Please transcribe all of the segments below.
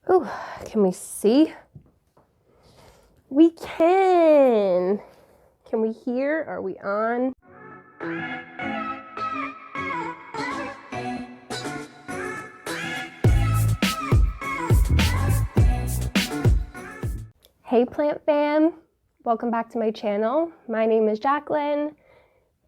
Oh, can we see? We can. Can we hear? Are we on? Hey plant fam, welcome back to my channel. My name is Jacqueline.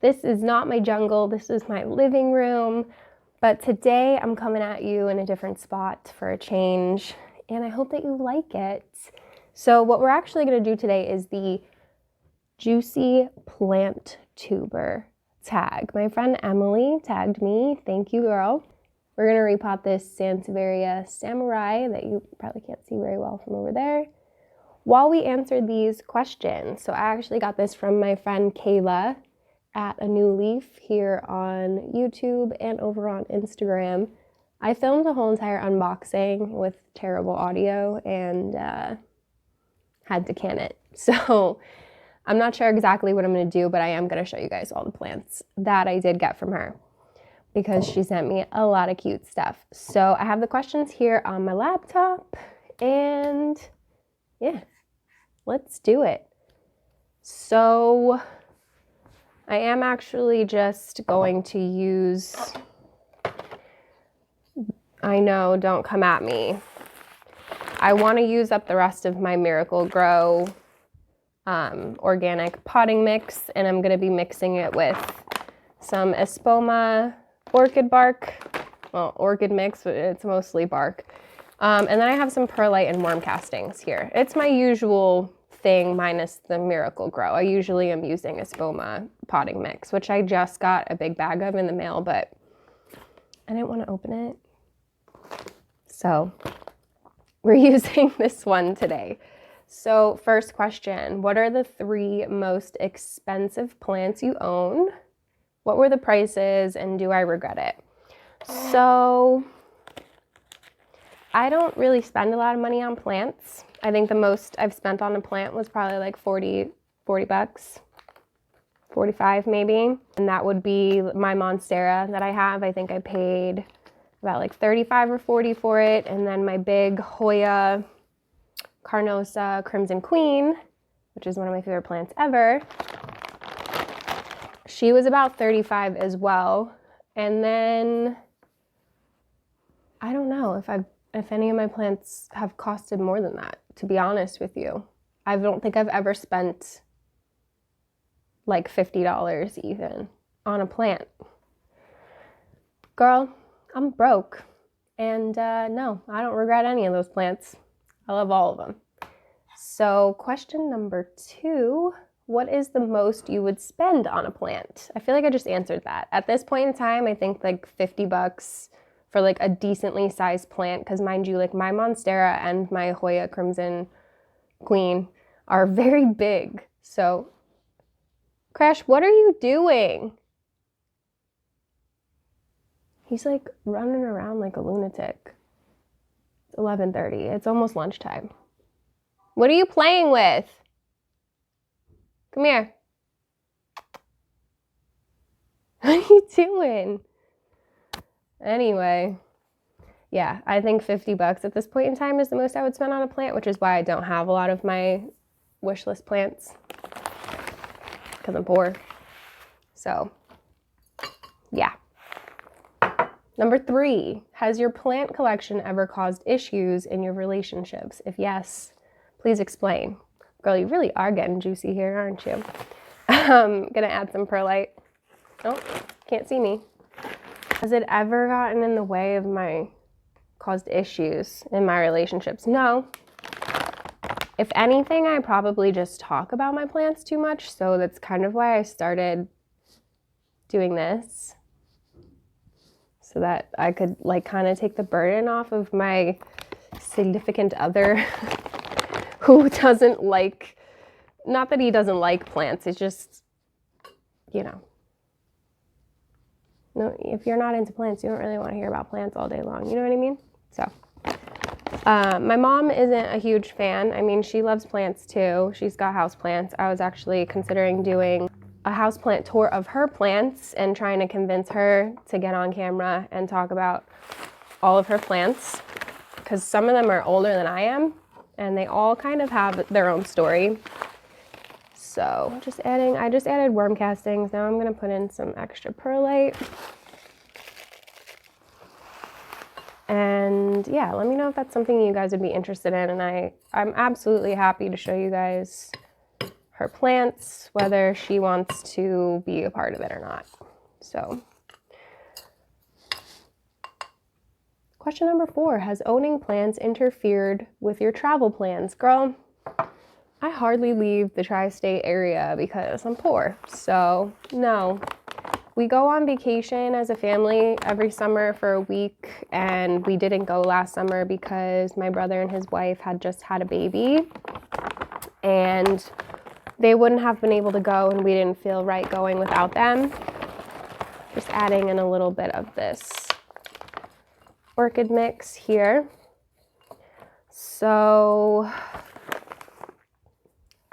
This is not my jungle, this is my living room. But today I'm coming at you in a different spot for a change, and I hope that you like it. So what we're actually going to do today is the Juicy Plantuber Tag. My friend Emily tagged me. Thank you, girl. We're going to repot this Sansevieria Samurai that you probably can't see very well from over there, while we answer these questions. So I actually got this from my friend Kayla at A New Leaf here on YouTube and over on Instagram. I filmed a whole entire unboxing with terrible audio and had to can it. So I'm not sure exactly what I'm going to do, but I am going to show you guys all the plants that I did get from her because she sent me a lot of cute stuff. So I have the questions here on my laptop, and yeah, let's do it. So I am actually just going to use, I know, don't come at me. I want to use up the rest of my Miracle Grow organic potting mix, and I'm going to be mixing it with some Espoma orchid bark, well, orchid mix, but it's mostly bark. And then I have some perlite and worm castings here. It's my usual thing minus the Miracle Grow. I usually am using Espoma potting mix, which I just got a big bag of in the mail, but I didn't want to open it. So we're using this one today. So first question, what are the 3 most expensive plants you own? What were the prices and do I regret it? So I don't really spend a lot of money on plants. I think the most I've spent on a plant was probably like 40 bucks, 45 maybe. And that would be my Monstera that I have. I think I paid about like 35 or 40 for it. And then my big Hoya Carnosa Crimson Queen, which is one of my favorite plants ever, she was about 35 as well. And then I don't know if any of my plants have costed more than that, to be honest with you. I don't think I've ever spent like $50 even on a plant. Girl, I'm broke. And no, I don't regret any of those plants. I love all of them. So question number 2, what is the most you would spend on a plant? I feel like I just answered that. At this point in time, I think like 50 bucks for like a decently sized plant, because mind you, like my Monstera and my Hoya Crimson Queen are very big. So Crash, what are you doing? He's like running around like a lunatic. It's 11:30. It's almost lunchtime. What are you playing with? Come here. What are you doing? Anyway, yeah, I think 50 bucks at this point in time is the most I would spend on a plant, which is why I don't have a lot of my wish list plants, because I'm poor. So, yeah. Number 3, has your plant collection ever caused issues in your relationships? If yes, please explain. Girl, you really are getting juicy here, aren't you? I'm gonna add some perlite. Oh, can't see me. Has it ever gotten in the way of caused issues in my relationships? No. If anything, I probably just talk about my plants too much, so that's kind of why I started doing this, so that I could like kind of take the burden off of my significant other who doesn't like, not that he doesn't like plants, it's just, you know, no, if you're not into plants, you don't really want to hear about plants all day long. You know what I mean? So, my mom isn't a huge fan. I mean, she loves plants too. She's got houseplants. I was actually considering doing a houseplant tour of her plants and trying to convince her to get on camera and talk about all of her plants, because some of them are older than I am, and they all kind of have their own story. So I just added worm castings. Now I'm gonna put in some extra perlite. And yeah, let me know if that's something you guys would be interested in. And I'm absolutely happy to show you guys her plants, whether she wants to be a part of it or not. So, question number 4, has owning plants interfered with your travel plans? Girl, I hardly leave the tri-state area because I'm poor. So no, we go on vacation as a family every summer for a week, and we didn't go last summer because my brother and his wife had just had a baby, and they wouldn't have been able to go, and we didn't feel right going without them. Just adding in a little bit of this orchid mix here. So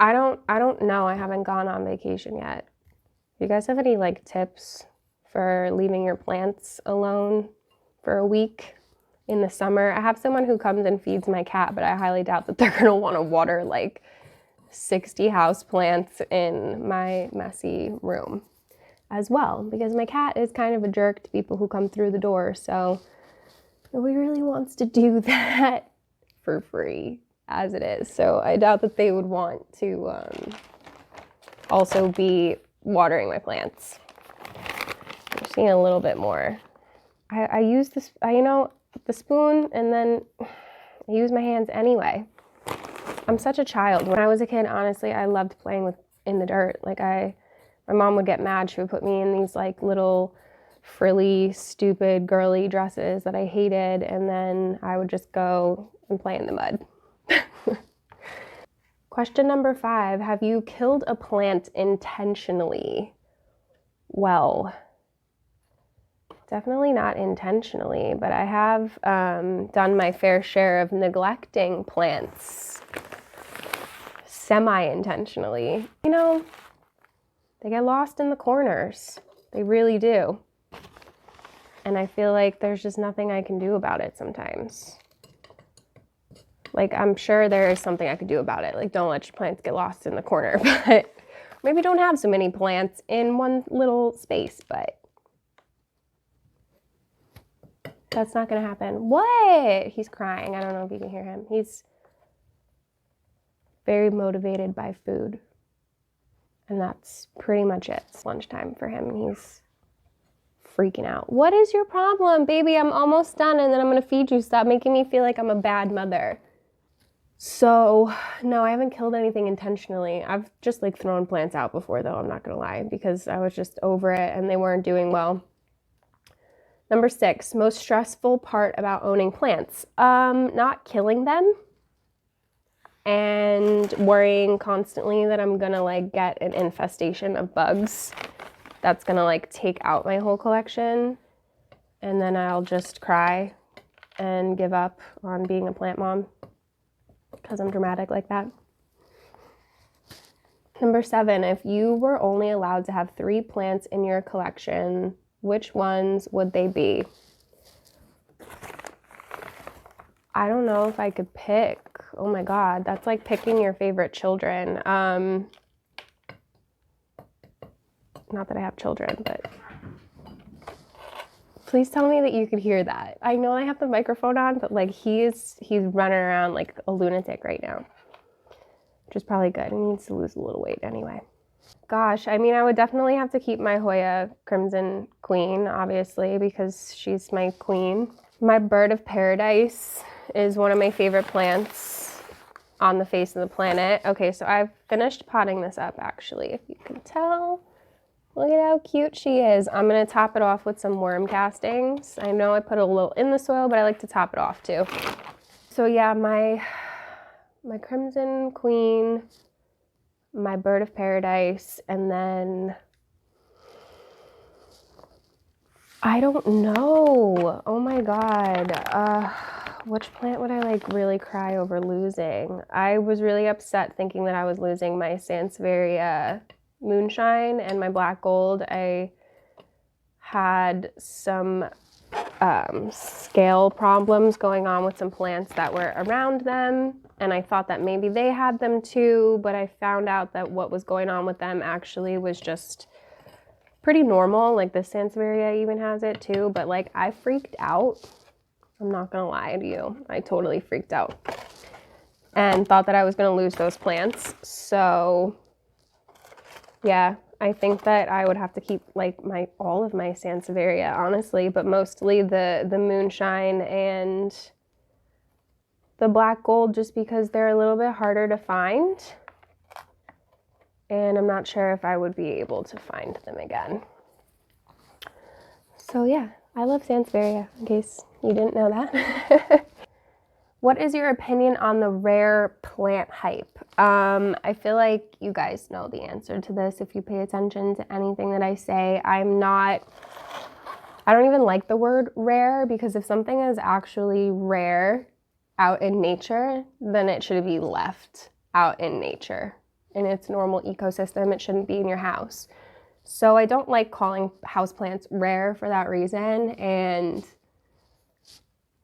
I don't know. I haven't gone on vacation yet. You guys have any like tips for leaving your plants alone for a week in the summer? I have someone who comes and feeds my cat, but I highly doubt that they're gonna want to water like 60 house plants in my messy room as well, because my cat is kind of a jerk to people who come through the door, so nobody really wants to do that for free as it is. So I doubt that they would want to also be watering my plants. I'm just need a little bit more. I use this, the spoon, and then I use my hands anyway. I'm such a child. When I was a kid, honestly, I loved playing in the dirt. Like my mom would get mad. She would put me in these like little frilly, stupid, girly dresses that I hated, and then I would just go and play in the mud. Question number 5, have you killed a plant intentionally? Well, definitely not intentionally, but I have done my fair share of neglecting plants semi-intentionally. You know, they get lost in the corners. They really do. And I feel like there's just nothing I can do about it sometimes. Like, I'm sure there is something I could do about it. Like, don't let your plants get lost in the corner, but maybe don't have so many plants in one little space, but that's not gonna happen. What? He's crying. I don't know if you can hear him. He's very motivated by food, and that's pretty much it. It's lunchtime for him. He's freaking out. What is your problem? Baby, I'm almost done, and then I'm gonna feed you. Stop making me feel like I'm a bad mother. So, no, I haven't killed anything intentionally. I've just like thrown plants out before, though, I'm not gonna lie, because I was just over it and they weren't doing well. Number 6, most stressful part about owning plants. Not killing them and worrying constantly that I'm gonna like get an infestation of bugs that's gonna like take out my whole collection, and then I'll just cry and give up on being a plant mom because I'm dramatic like that. Number 7, if you were only allowed to have 3 plants in your collection, which ones would they be? I don't know if I could pick. Oh my God, that's like picking your favorite children. Not that I have children, but please tell me that you could hear that. I know I have the microphone on, but like he's running around like a lunatic right now, which is probably good. He needs to lose a little weight anyway. Gosh, I mean, I would definitely have to keep my Hoya Crimson Queen, obviously, because she's my queen. My bird of paradise is one of my favorite plants on the face of the planet. Okay, so I've finished potting this up, actually, if you can tell. Look at how cute she is. I'm gonna top it off with some worm castings. I know I put a little in the soil, but I like to top it off too. So yeah, my Crimson Queen, my bird of paradise, and then I don't know. Oh my God. Which plant would I like really cry over losing? I was really upset thinking that I was losing my Sansevieria Moonshine and my black gold. I had some scale problems going on with some plants that were around them, and I thought that maybe they had them too, but I found out that what was going on with them actually was just pretty normal. Like the Sansevieria even has it too, but like I freaked out. I'm not gonna lie to you. I totally freaked out and thought that I was gonna lose those plants. So yeah, I think that I would have to keep like all of my Sansevieria, honestly, but mostly the moonshine and the black gold, just because they're a little bit harder to find. And I'm not sure if I would be able to find them again. So yeah, I love Sansevieria, in case you didn't know that. What is your opinion on the rare plant hype? I feel like you guys know the answer to this if you pay attention to anything that I say. I don't even like the word rare, because if something is actually rare out in nature, then it should be left out in nature. In its normal ecosystem, it shouldn't be in your house. So I don't like calling houseplants rare for that reason, and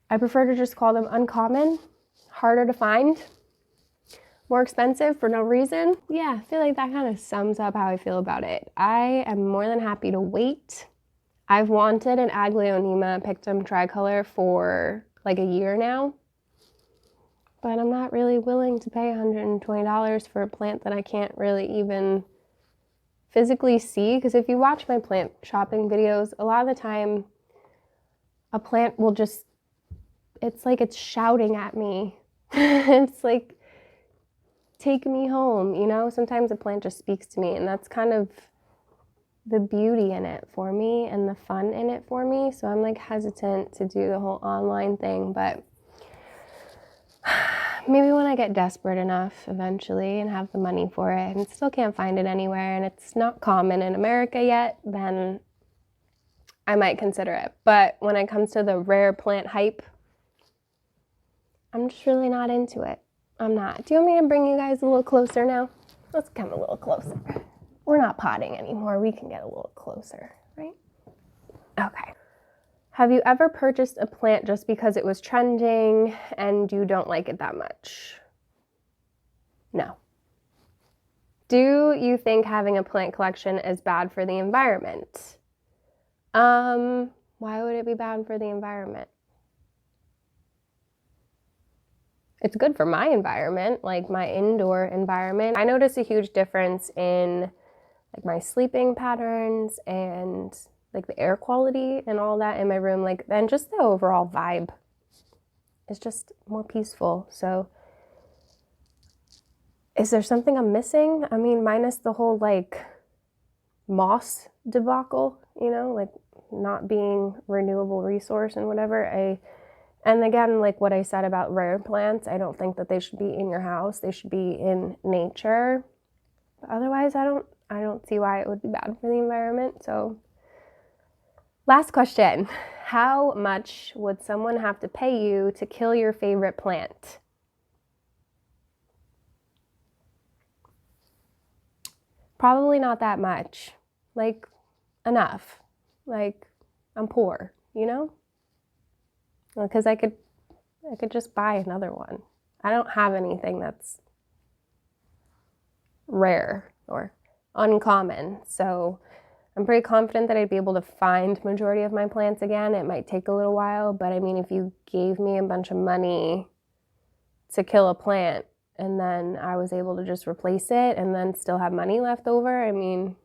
I prefer to just call them uncommon, harder to find, more expensive for no reason. Yeah, I feel like that kind of sums up how I feel about it. I am more than happy to wait. I've wanted an Aglaonema pictum tricolor for like a year now, but I'm not really willing to pay $120 for a plant that I can't really even physically see, because if you watch my plant shopping videos, a lot of the time a plant will just, it's like it's shouting at me. It's like, take me home, you know? Sometimes a plant just speaks to me, and that's kind of the beauty in it for me and the fun in it for me. So I'm like hesitant to do the whole online thing, but maybe when I get desperate enough eventually and have the money for it and still can't find it anywhere and it's not common in America yet, then I might consider it. But when it comes to the rare plant hype, I'm just really not into it. I'm not. Do you want me to bring you guys a little closer now? Let's come a little closer. We're not potting anymore. We can get a little closer, right? Okay. Have you ever purchased a plant just because it was trending and you don't like it that much? No. Do you think having a plant collection is bad for the environment? Why would it be bad for the environment? It's good for my environment, like my indoor environment. I notice a huge difference in like my sleeping patterns and like the air quality and all that in my room, like, and just the overall vibe is just more peaceful. So is there something I'm missing? I mean, minus the whole like moss debacle, you know, like not being renewable resource and whatever. And again, like what I said about rare plants, I don't think that they should be in your house. They should be in nature. But otherwise, I don't see why it would be bad for the environment. So last question. How much would someone have to pay you to kill your favorite plant? Probably not that much. Like, enough. Like, I'm poor, you know? Because I could just buy another one. I don't have anything that's rare or uncommon, so I'm pretty confident that I'd be able to find majority of my plants again. It might take a little while, but I mean, if you gave me a bunch of money to kill a plant and then I was able to just replace it and then still have money left over, I mean,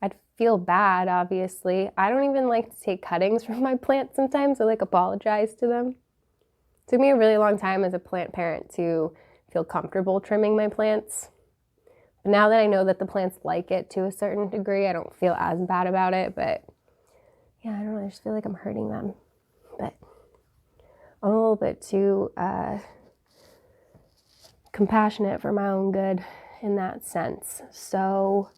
I'd feel bad, obviously. I don't even like to take cuttings from my plants sometimes. I like apologize to them. It took me a really long time as a plant parent to feel comfortable trimming my plants. But now that I know that the plants like it to a certain degree, I don't feel as bad about it. But yeah, I don't know, I just feel like I'm hurting them. But I'm a little bit too compassionate for my own good in that sense. So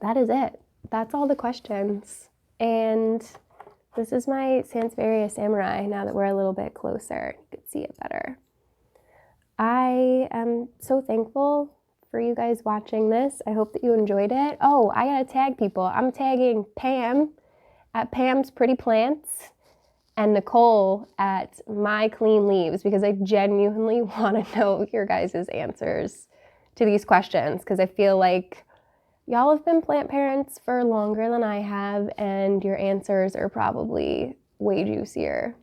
that is it. That's all the questions. And this is my Sansevieria Samurai now that we're a little bit closer. You can see it better. I am so thankful for you guys watching this. I hope that you enjoyed it. Oh, I gotta tag people. I'm tagging Pam at Pam's Pretty Plants and Nicole at My Clean Leaves, because I genuinely want to know your guys' answers to these questions, because I feel like y'all have been plant parents for longer than I have, and your answers are probably way juicier.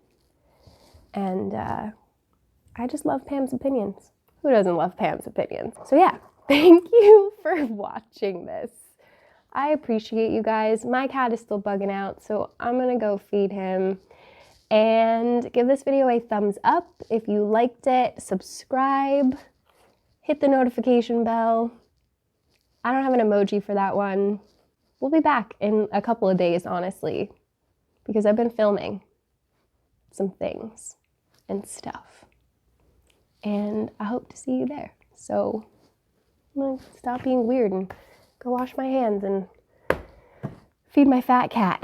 And I just love Pam's opinions. Who doesn't love Pam's opinions? So yeah, thank you for watching this. I appreciate you guys. My cat is still bugging out, so I'm gonna go feed him. And give this video a thumbs up if you liked it. Subscribe. Hit the notification bell. I don't have an emoji for that one. We'll be back in a couple of days, honestly, because I've been filming some things and stuff. And I hope to see you there. So I'm gonna stop being weird and go wash my hands and feed my fat cat.